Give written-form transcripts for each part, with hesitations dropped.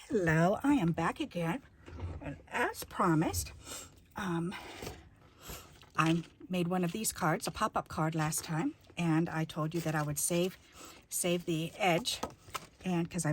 Hello, I am back again, and as promised, I made one of these cards, a pop-up card last time, and I told you that I would save the edge, and because I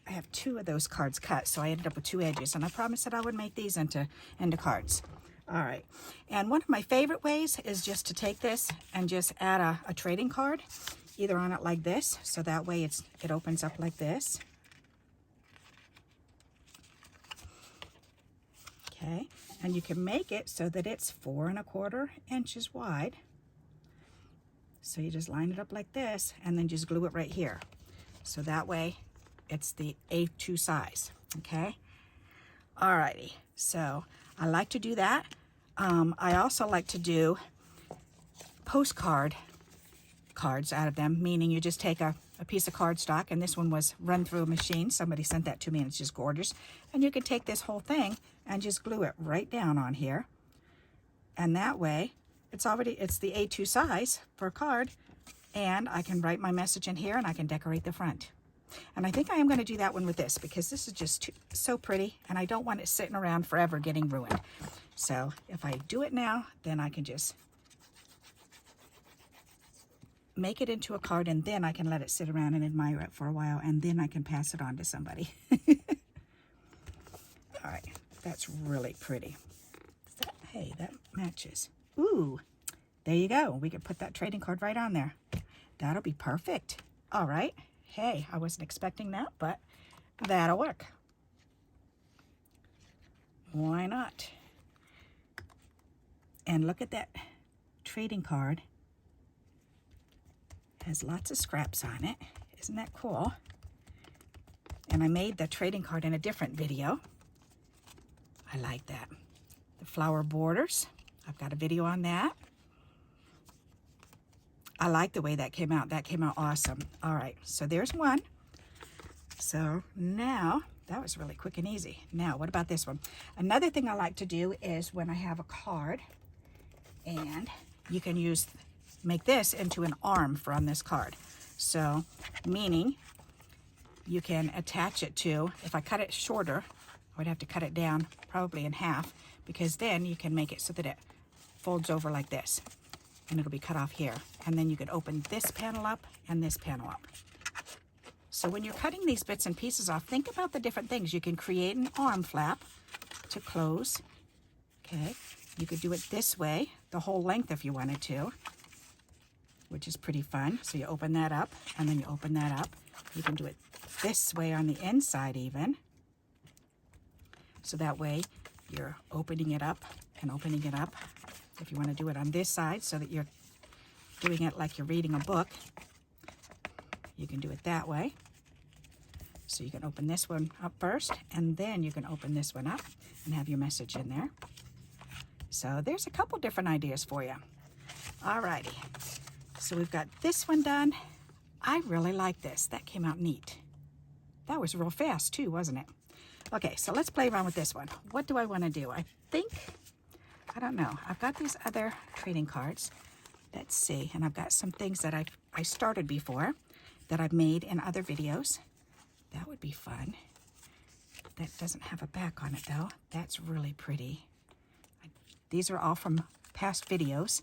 have two of those cards cut, so I ended up with two edges, and I promised that I would make these into cards. All right, and one of my favorite ways is just to take this and just add a trading card, either on it like this, so that way it opens up like this. Okay, and you can make it so that it's 4 1/4 inches wide. So you just line it up like this and then just glue it right here. So that way it's the A2 size, okay? Alrighty, so I like to do that. I also like to do postcard cards out of them, meaning you just take a piece of cardstock, and this one was run through a machine. Somebody sent that to me and it's just gorgeous. And you can take this whole thing and just glue it right down on here. And that way it's the A2 size for a card, and I can write my message in here and I can decorate the front. And I think I am going to do that one with this because this is just so pretty and I don't want it sitting around forever getting ruined. So if I do it now, then I can just make it into a card, and then I can let it sit around and admire it for a while, and then I can pass it on to somebody. All right, that's really pretty. Hey, that matches. Ooh, there you go. We can put that trading card right on there. That'll be perfect. All right. Hey, I wasn't expecting that, but that'll work. Why not? And look at that trading card. Has lots of scraps on it. Isn't that cool? And I made the trading card in a different video. I like that. The flower borders. I've got a video on that. I like the way that came out. That came out awesome. All right, so there's one. So now, that was really quick and easy. Now, what about this one? Another thing I like to do is when I have a card, and you can make this into an arm for on this card. So, meaning you can attach it to, if I cut it shorter, I would have to cut it down probably in half, because then you can make it so that it folds over like this, and it'll be cut off here. And then you could open this panel up and this panel up. So when you're cutting these bits and pieces off, think about the different things. You can create an arm flap to close. Okay, you could do it this way, the whole length if you wanted to, which is pretty fun. So you open that up, and then you open that up. You can do it this way on the inside even. So that way you're opening it up and opening it up. If you want to do it on this side so that you're doing it like you're reading a book, you can do it that way. So you can open this one up first, and then you can open this one up and have your message in there. So there's a couple different ideas for you. Alrighty, so we've got this one done. I really like this. That came out neat. That was real fast too, wasn't it? Okay, so let's play around with this one. What do I want to do? I don't know. I've got these other trading cards. Let's see. And I've got some things that I started before that I've made in other videos. That would be fun. That doesn't have a back on it though. That's really pretty. These are all from past videos.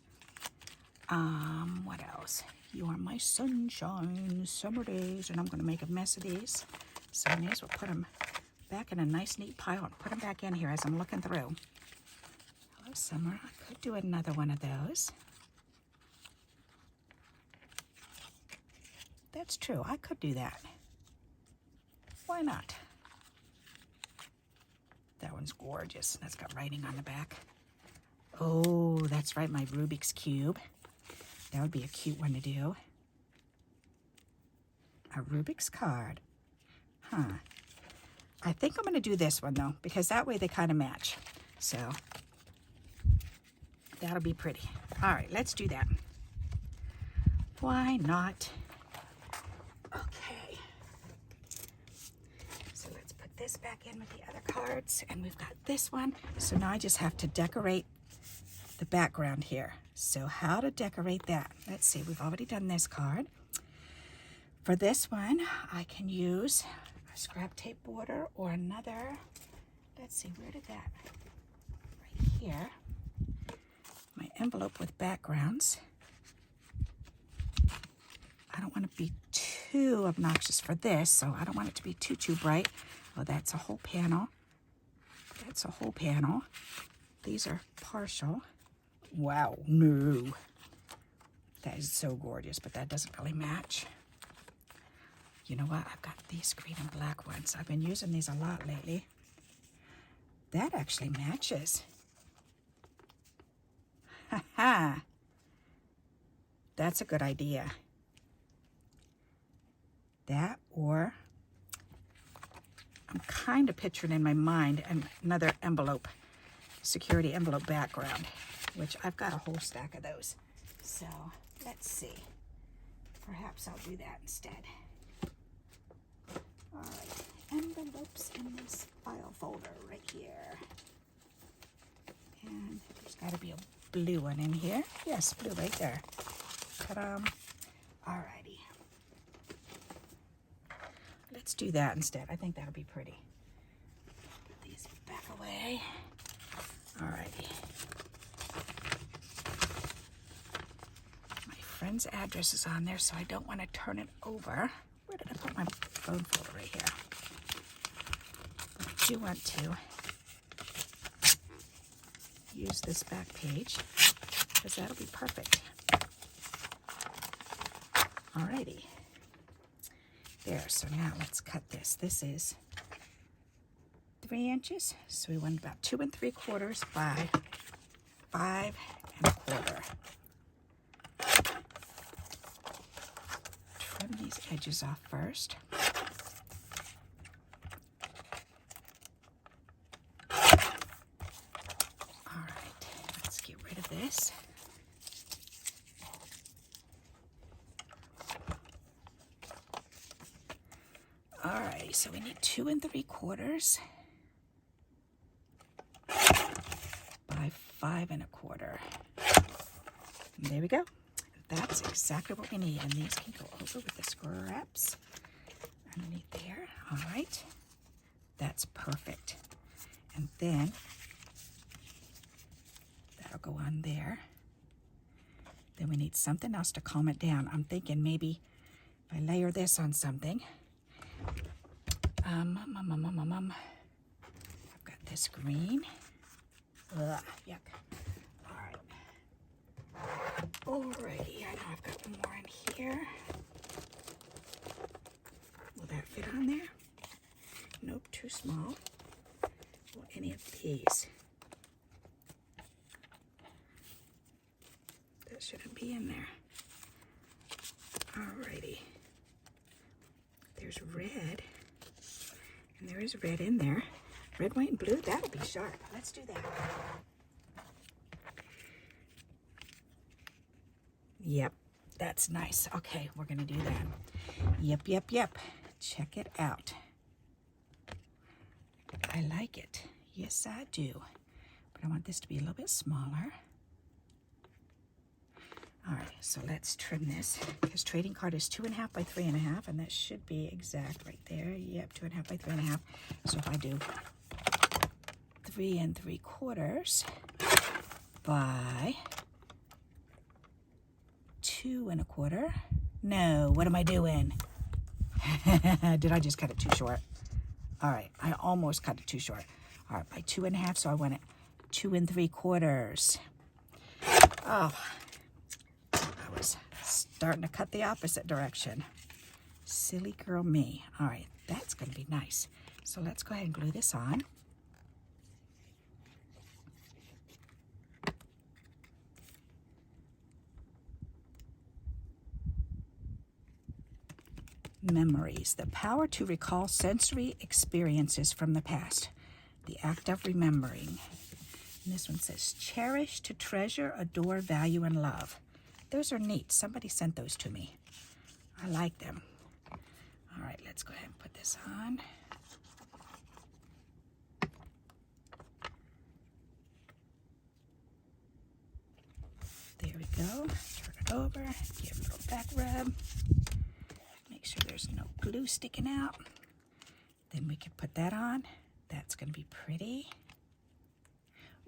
What else? You are my sunshine, summer days, and I'm going to make a mess of these. So I may as well put them back in a nice neat pile and put them back in here as I'm looking through. Hello, summer. I could do another one of those. That's true. I could do that. Why not? That one's gorgeous. That's got writing on the back. Oh, that's right, my Rubik's Cube. That would be a cute one to do. A Rubik's card. Huh. I think I'm going to do this one, though, because that way they kind of match. So, that'll be pretty. All right, let's do that. Why not? Okay. So let's put this back in with the other cards, and we've got this one. So now I just have to decorate the background here. So how to decorate that? Let's see, we've already done this card. For this one, I can use scrap tape border or another, let's see, where did that, right here, my envelope with backgrounds. I don't want to be too obnoxious for this, so I don't want it to be too bright. Oh, that's a whole panel. That's a whole panel. These are partial. Wow, no. That is so gorgeous, but that doesn't really match. You know what? I've got these green and black ones. I've been using these a lot lately. That actually matches. Ha ha. That's a good idea. That, or I'm kind of picturing in my mind another envelope, security envelope background, which I've got a whole stack of those. So let's see. Perhaps I'll do that instead. All right, envelopes in this file folder right here. And there's got to be a blue one in here. Yes, blue right there. Ta-da. All righty. Let's do that instead. I think that'll be pretty. Put these back away. All righty. My friend's address is on there, so I don't want to turn it over. Where did I put my phone folder? Right here. But I do want to use this back page because that'll be perfect. Alrighty. There, so now let's cut this. This is 3 inches, so we went about 2 3/4 by 5 1/4. Trim these edges off first. All right, let's get rid of this. All right, so we need 2 3/4 by 5 1/4. And there we go. That's exactly what we need. And these can go over with the scraps underneath there. All right, that's perfect. And then that'll go on there. Then we need something else to calm it down. I'm thinking maybe if I layer this on something. I've got this green. Ugh, yuck. All right. Alrighty, I know I've got one more in here. Will that fit on there? Nope, too small. Will any of these? That shouldn't be in there. Alrighty. There's red. And there is red in there. Red, white, and blue, that'll be sharp. Let's do that. Yep, that's nice. Okay, we're gonna do that. Yep. Check it out. I like it. Yes, I do. But I want this to be a little bit smaller. All right, so let's trim this. This trading card is 2 1/2 by 3 1/2, and that should be exact right there. Yep, 2 1/2 by 3 1/2. So if I do 3 3/4 by 2 1/4. No, what am I doing? Did I just cut it too short? All right, I almost cut it too short. All right, by 2 1/2, so I want it 2 3/4. Oh. I was starting to cut the opposite direction. Silly girl me. All right, that's going to be nice. So let's go ahead and glue this on. Memories, the power to recall sensory experiences from the past. The act of remembering. And this one says, cherish, to treasure, adore, value, and love. Those are neat. Somebody sent those to me. I like them. All right, let's go ahead and put this on. There we go. Turn it over. Give it a little back rub. Make sure there's no glue sticking out. And we could put that on. That's going to be pretty.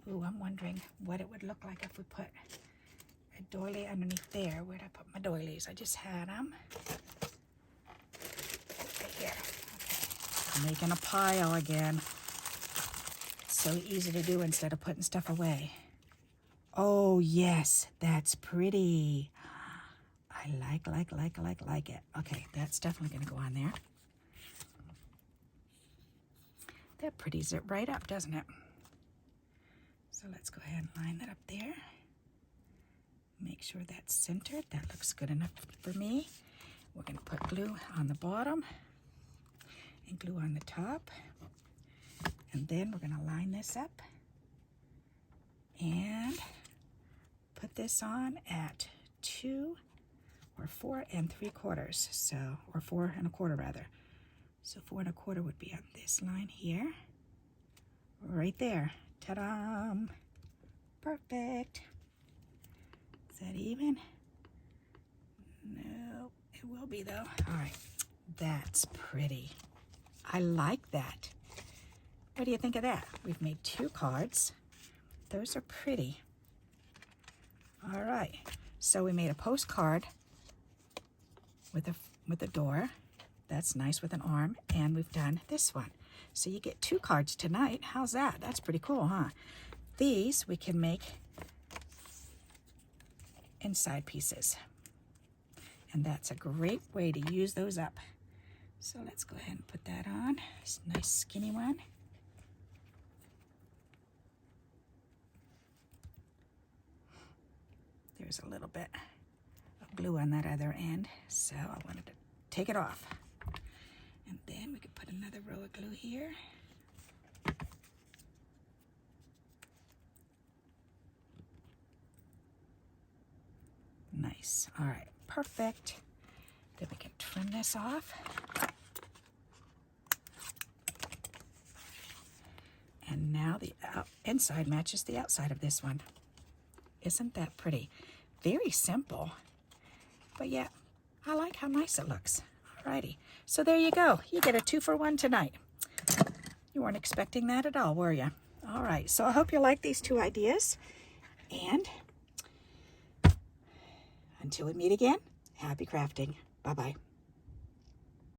Ooh, I'm wondering what it would look like if we put a doily underneath there. Where'd I put my doilies? I just had them. Right here. Okay. I'm making a pile again. It's so easy to do instead of putting stuff away. Oh, yes, that's pretty. I like it. Okay, that's definitely going to go on there. That pretties it right up, doesn't it? So let's go ahead and line that up there. Make sure that's centered. That looks good enough for me. We're going to put glue on the bottom and glue on the top. And then we're going to line this up and put this on at 2 or 4 3/4. So, or 4 1/4 rather. So 4 1/4 would be on this line here. Right there. Ta-da! Perfect. Is that even? No, it will be though. All right, that's pretty. I like that. What do you think of that? We've made 2 cards. Those are pretty. All right, so we made a postcard with a door. That's nice with an arm, and we've done this one. So you get 2 cards tonight. How's that? That's pretty cool, huh? These we can make inside pieces. And that's a great way to use those up. So let's go ahead and put that on. This nice skinny one. There's a little bit of glue on that other end, so I wanted to take it off. And then we could put another row of glue here. Nice. All right, perfect. Then we can trim this off. And now the inside matches the outside of this one. Isn't that pretty? Very simple. But yeah, I like how nice it looks. Alrighty. So there you go. You get a 2-for-1 tonight. You weren't expecting that at all, were you? All right. So I hope you like these 2 ideas. And until we meet again, happy crafting. Bye-bye.